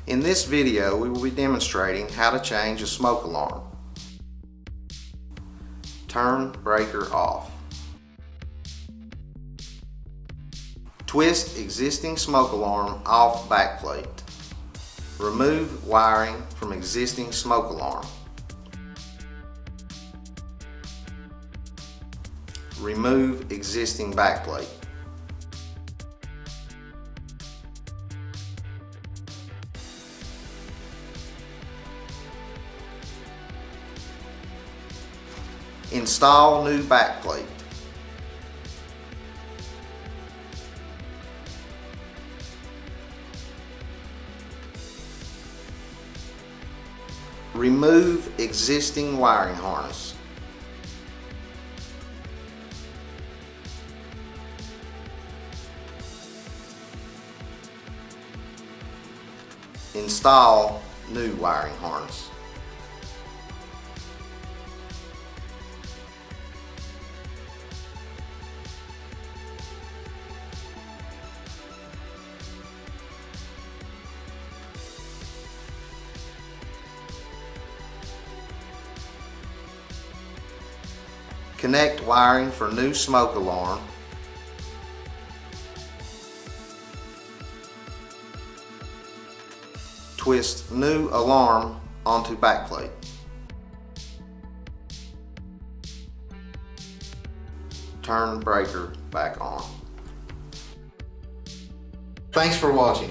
In this video, we will be demonstrating how to change a smoke alarm. Turn breaker off. Twist existing smoke alarm off backplate. Remove wiring from existing smoke alarm. Remove existing backplate. Install new backplate. Remove existing wiring harness. Install new wiring harness. Connect wiring for new smoke alarm. Twist new alarm onto backplate. Turn breaker back on. Thanks for watching.